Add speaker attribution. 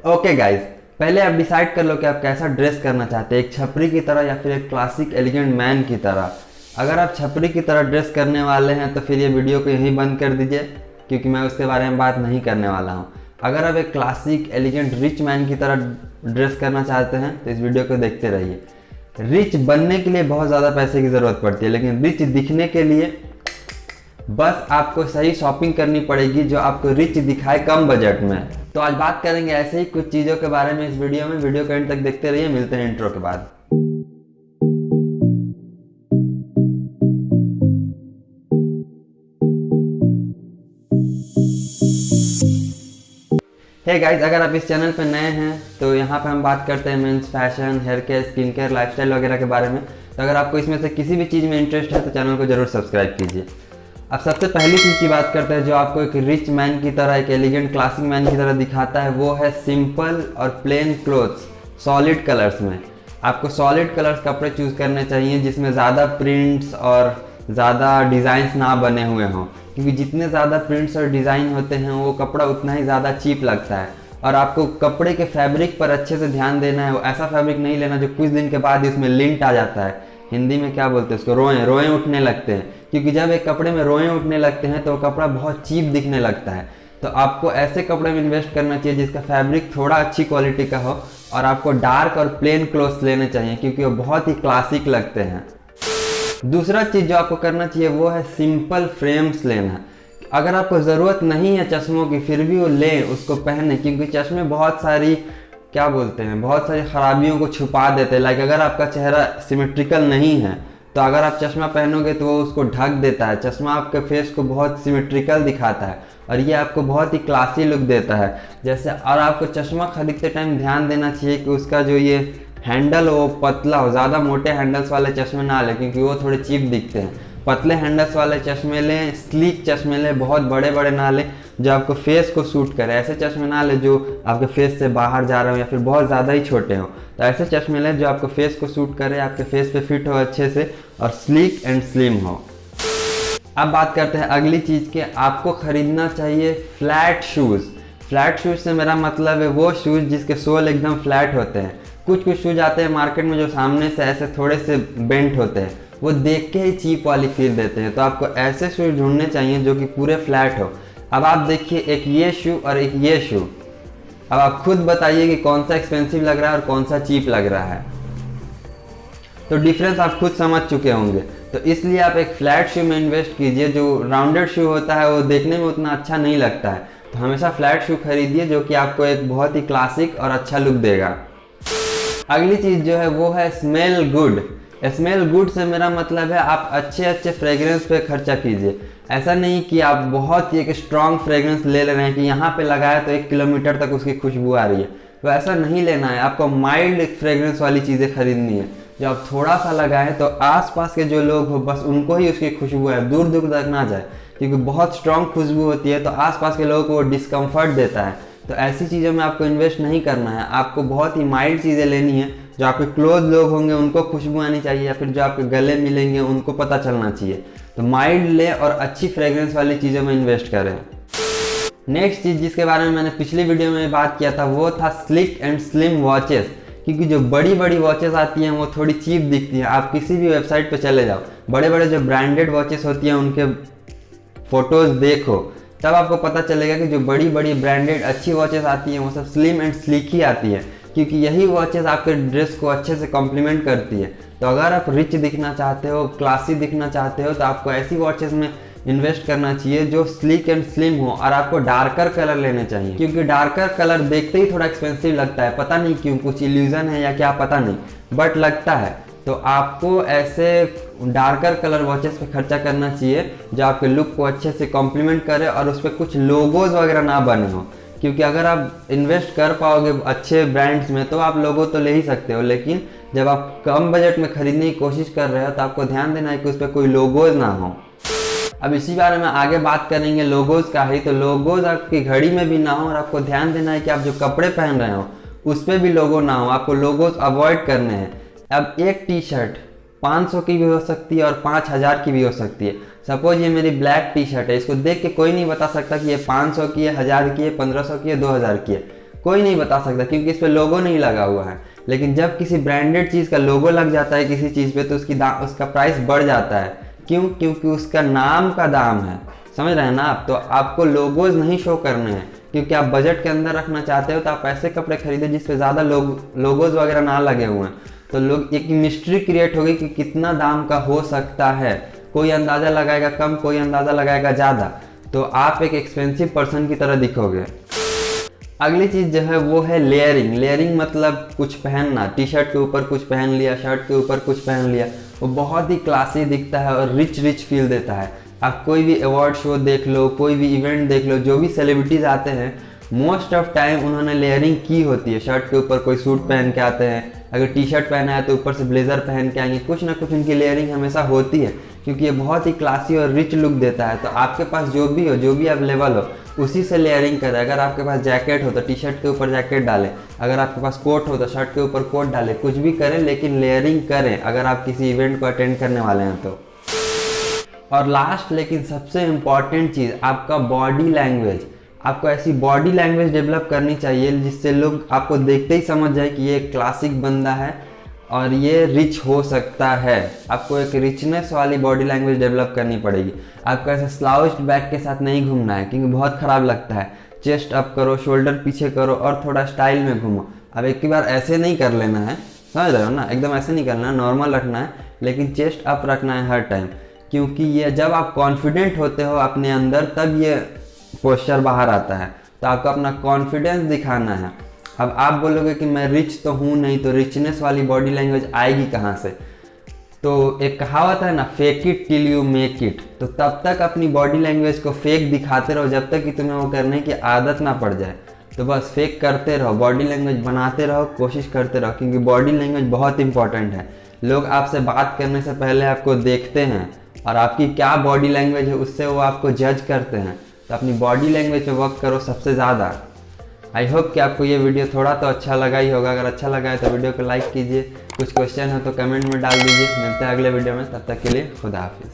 Speaker 1: Okay guys, पहले आप decide कर लो कि आप कैसा ड्रेस करना चाहते हैं, एक छपरी की तरह या फिर एक क्लासिक एलिगेंट मैन की तरह। अगर आप छपरी की तरह ड्रेस करने वाले हैं तो फिर ये वीडियो को यहीं बंद कर दीजिए, क्योंकि मैं उसके बारे में बात नहीं करने वाला हूँ। अगर आप एक क्लासिक एलिगेंट रिच मैन की तरह ड्रेस करना चाहते हैं तो इस वीडियो को देखते रहिए। रिच बनने के लिए बहुत ज़्यादा पैसे की ज़रूरत पड़ती है, लेकिन रिच दिखने के लिए बस आपको सही शॉपिंग करनी पड़ेगी जो आपको रिच दिखाए कम बजट में। तो आज बात करेंगे ऐसे ही कुछ चीज़ों के बारे में इस वीडियो में। वीडियो को एंड तक देखते रहिए। मिलते हैं इंट्रो के बाद। हे गाइज, अगर आप इस चैनल पर नए हैं तो यहाँ पे हम बात करते हैं men's fashion, hair care, skin care, lifestyle वगैरह के बारे में। तो अगर आपको इसमें से किसी भी चीज़ में इंटरेस्ट है तो चैनल को जरूर सब्सक्राइब कीजिए। अब सबसे पहली चीज़ की बात करते हैं जो आपको एक रिच मैन की तरह, एक एलिगेंट क्लासिक मैन की तरह दिखाता है, वो है सिंपल और प्लेन क्लोथ्स सॉलिड कलर्स में। आपको सॉलिड कलर्स कपड़े चूज़ करने चाहिए जिसमें ज़्यादा प्रिंट्स और ज़्यादा डिज़ाइंस ना बने हुए हों, क्योंकि जितने ज़्यादा प्रिंट्स और डिज़ाइन होते हैं वो कपड़ा उतना ही ज़्यादा चीप लगता है। और आपको कपड़े के फैब्रिक पर अच्छे से ध्यान देना है। वो ऐसा फैब्रिक नहीं लेना जो कुछ दिन के बाद ही उसमें लिंट आ जाता है। हिंदी में क्या बोलते हैं उसको, रोएं उठने लगते हैं। क्योंकि जब एक कपड़े में रोएं उठने लगते हैं तो वो कपड़ा बहुत चीप दिखने लगता है। तो आपको ऐसे कपड़े में इन्वेस्ट करना चाहिए जिसका फैब्रिक थोड़ा अच्छी क्वालिटी का हो, और आपको डार्क और प्लेन क्लोथ्स लेने चाहिए क्योंकि वो बहुत ही क्लासिक लगते हैं। दूसरा चीज़ जो आपको करना चाहिए वो है सिंपल फ्रेम्स लेना। अगर आपको ज़रूरत नहीं है चश्मों की फिर भी वो लें, उसको पहने, क्योंकि चश्मे बहुत सारी बहुत सारी खराबियों को छुपा देते हैं। लाइक अगर आपका चेहरा सिमेट्रिकल नहीं है तो अगर आप चश्मा पहनोगे तो वो उसको ढक देता है। चश्मा आपके फेस को बहुत सिमेट्रिकल दिखाता है और ये आपको बहुत ही क्लासी लुक देता है। जैसे और आपको चश्मा खरीदते टाइम ध्यान देना चाहिए कि उसका जो ये हैंडल हो पतला हो। ज़्यादा मोटे हैंडल्स वाले चश्मे ना लें क्योंकि वो थोड़े चीप दिखते हैं। पतले हैंडल्स वाले चश्मे लें, स्लीक चश्मे लें, बहुत बड़े बड़े ना लें जो आपको फेस को सूट करे। ऐसे चश्मे ना लें जो आपके फेस से बाहर जा रहे हो या फिर बहुत ज़्यादा ही छोटे हों। तो ऐसे चश्मे लें जो आपको फेस को सूट करे, आपके फेस पे फिट हो अच्छे से और स्लीक एंड स्लिम हो। अब बात करते हैं अगली चीज़ के। आपको खरीदना चाहिए फ्लैट शूज़। फ्लैट शूज़ से मेरा मतलब है वो शूज़ जिसके सोल एकदम फ्लैट होते हैं। कुछ शूज़ आते हैं मार्केट में जो सामने से ऐसे थोड़े से बेंट होते हैं, वो देख के ही चीप वाली फील देते हैं। तो आपको ऐसे शूज़ ढूंढने चाहिए जो कि पूरे फ्लैट हो। अब आप देखिए, एक ये शू और एक ये शू। अब आप खुद बताइए कि कौन सा एक्सपेंसिव लग रहा है और कौन सा चीप लग रहा है। तो डिफरेंस आप खुद समझ चुके होंगे। तो इसलिए आप एक फ्लैट शू में इन्वेस्ट कीजिए। जो राउंडेड शू होता है वो देखने में उतना अच्छा नहीं लगता है। तो हमेशा फ्लैट शू खरीदिए जो कि आपको एक बहुत ही क्लासिक और अच्छा लुक देगा। अगली चीज़ जो है वो है स्मेल गुड। स्मेल गुड से मेरा मतलब है आप अच्छे फ्रेग्रेंस पे खर्चा कीजिए। ऐसा नहीं कि आप बहुत ही एक स्ट्रॉन्ग फ्रेग्रेंस ले रहे हैं कि यहाँ पे लगाया तो 1 किलोमीटर तक उसकी खुशबू आ रही है। तो ऐसा नहीं लेना है। आपको माइल्ड फ्रेग्रेंस वाली चीज़ें खरीदनी है। जब आप थोड़ा सा लगाएं तो आसपास के जो लोग हो बस उनको ही उसकी खुशबू है, दूर दूर तक ना जाए, क्योंकि बहुत स्ट्रॉन्ग खुशबू होती है तो आसपास के लोगों को वो डिस्कम्फर्ट देता है। तो ऐसी चीज़ों में आपको इन्वेस्ट नहीं करना है। आपको बहुत ही माइल्ड चीज़ें लेनी है। जो आपके क्लोज लोग होंगे उनको खुशबू आनी चाहिए, या फिर जो आपके गले मिलेंगे उनको पता चलना चाहिए। तो माइल्ड ले और अच्छी फ्रेग्रेंस वाली चीज़ों में इन्वेस्ट करें। नेक्स्ट चीज़ जिसके बारे में मैंने पिछली वीडियो में बात किया था वो था स्लिक एंड स्लिम वॉचेस। क्योंकि जो बड़ी वॉचेस आती हैं वो थोड़ी चीप दिखती हैं। आप किसी भी वेबसाइट पर चले जाओ, बड़े जो ब्रांडेड वॉचेस होती हैं उनके फ़ोटोज़ देखो, तब आपको पता चलेगा कि जो बड़ी ब्रांडेड अच्छी वॉचेस आती हैं वो सब स्लिम एंड स्लीक ही आती है, क्योंकि यही वॉचेस आपके ड्रेस को अच्छे से कॉम्प्लीमेंट करती है। तो अगर आप रिच दिखना चाहते हो, क्लासी दिखना चाहते हो, तो आपको ऐसी वॉचेस में इन्वेस्ट करना चाहिए जो स्लीक एंड स्लिम हो। और आपको डार्कर कलर लेने चाहिए, क्योंकि डार्कर कलर देखते ही थोड़ा एक्सपेंसिव लगता है। पता नहीं क्यों, कुछ इल्यूजन है या क्या पता नहीं, बट लगता है। तो आपको ऐसे डार्कर कलर वॉचेस पे खर्चा करना चाहिए जो आपके लुक को अच्छे से कॉम्प्लीमेंट करे और उस पर कुछ लोगोज वगैरह ना बने हो। क्योंकि अगर आप इन्वेस्ट कर पाओगे अच्छे ब्रांड्स में तो आप लोगो तो ले ही सकते हो, लेकिन जब आप कम बजट में खरीदने की कोशिश कर रहे हो तो आपको ध्यान देना है कि उस पर कोई लोगोज ना हो। अब इसी बारे में आगे बात करेंगे लोगोज का ही। तो लोगोज आपकी घड़ी में भी ना हो, और आपको ध्यान देना है कि आप जो कपड़े पहन रहे हो उस पर भी लोगो ना हो। आपको लोगोज अवॉइड करने हैं। अब एक टी शर्ट 500 की भी हो सकती है और 5000 की भी हो सकती है। सपोज ये मेरी ब्लैक टी शर्ट है, इसको देख के कोई नहीं बता सकता कि ये 500 की है, 1000 की है, 1500 की है, 2000 की है। कोई नहीं बता सकता क्योंकि इस पर लोगो नहीं लगा हुआ है। लेकिन जब किसी ब्रांडेड चीज़ का लोगो लग जाता है किसी चीज़ पे तो उसका प्राइस बढ़ जाता है। क्यों? क्योंकि उसका नाम का दाम है। समझ रहे हैं ना आप? तो आपको लोगोज नहीं शो करने हैं क्योंकि आप बजट के अंदर रखना चाहते हो, तो आप ऐसे कपड़े खरीदे जिसपे ज़्यादा लोगोज वगैरह ना लगे हुए हैं। तो लोग एक मिस्ट्री क्रिएट होगी कि कितना दाम का हो सकता है। कोई अंदाज़ा लगाएगा कम, कोई अंदाज़ा लगाएगा ज़्यादा, तो आप एक एक्सपेंसिव पर्सन की तरह दिखोगे। अगली चीज़ जो है वो है लेयरिंग। लेयरिंग मतलब कुछ पहनना, टी शर्ट के ऊपर कुछ पहन लिया, शर्ट के ऊपर कुछ पहन लिया, वो बहुत ही क्लासी दिखता है और रिच फील देता है। आप कोई भी अवार्ड शो देख लो, कोई भी इवेंट देख लो, जो भी सेलिब्रिटीज़ आते हैं मोस्ट ऑफ टाइम उन्होंने लेयरिंग की होती है। शर्ट के ऊपर कोई सूट पहन के आते हैं, अगर टी शर्ट पहना है तो ऊपर से ब्लेज़र पहन के आएंगे, कुछ ना कुछ उनकी लेयरिंग हमेशा होती है क्योंकि ये बहुत ही क्लासी और रिच लुक देता है। तो आपके पास जो भी अवेलेबल हो उसी से लेयरिंग करें। अगर आपके पास जैकेट हो तो टी शर्ट के ऊपर जैकेट डालें, अगर आपके पास कोट हो तो शर्ट के ऊपर कोट डालें, कुछ भी करें लेकिन लेयरिंग करें अगर आप किसी इवेंट को अटेंड करने वाले हैं तो। और लास्ट लेकिन सबसे इम्पॉर्टेंट चीज़, आपका बॉडी लैंग्वेज। आपको ऐसी बॉडी लैंग्वेज डेवलप करनी चाहिए जिससे लोग आपको देखते ही समझ जाए कि ये क्लासिक बंदा है और ये रिच हो सकता है। आपको एक रिचनेस वाली बॉडी लैंग्वेज डेवलप करनी पड़ेगी। आपको ऐसे स्लाउच्ड बैक के साथ नहीं घूमना है क्योंकि बहुत ख़राब लगता है। चेस्ट अप करो, शोल्डर पीछे करो और थोड़ा स्टाइल में घूमो। अब एक ही बार ऐसे नहीं कर लेना है, समझ रहे हो ना? एकदम ऐसे नहीं करना है, नॉर्मल रखना है लेकिन चेस्ट अप रखना है हर टाइम, क्योंकि ये जब आप कॉन्फिडेंट होते हो अपने अंदर तब ये पोस्चर बाहर आता है। तो आपको अपना कॉन्फिडेंस दिखाना है। अब आप बोलोगे कि मैं रिच तो हूँ नहीं, तो रिचनेस वाली बॉडी लैंग्वेज आएगी कहाँ से? तो एक कहावत है ना, fake it till you make it. तो तब तक अपनी बॉडी लैंग्वेज को फेक दिखाते रहो जब तक कि तुम्हें वो करने की आदत ना पड़ जाए। तो बस फेक करते रहो, बॉडी लैंग्वेज बनाते रहो, कोशिश करते रहो, क्योंकि बॉडी लैंग्वेज बहुत इंपॉर्टेंट है। लोग आपसे बात करने से पहले आपको देखते हैं और आपकी क्या बॉडी लैंग्वेज है उससे वो आपको जज करते हैं। तो अपनी बॉडी लैंग्वेज पे वर्क करो सबसे ज़्यादा। आई होप कि आपको ये वीडियो थोड़ा तो अच्छा लगा ही होगा। अगर अच्छा लगा है तो वीडियो को लाइक कीजिए, कुछ क्वेश्चन हो तो कमेंट में डाल दीजिए। मिलते हैं अगले वीडियो में, तब तक के लिए खुदा हाफिज़।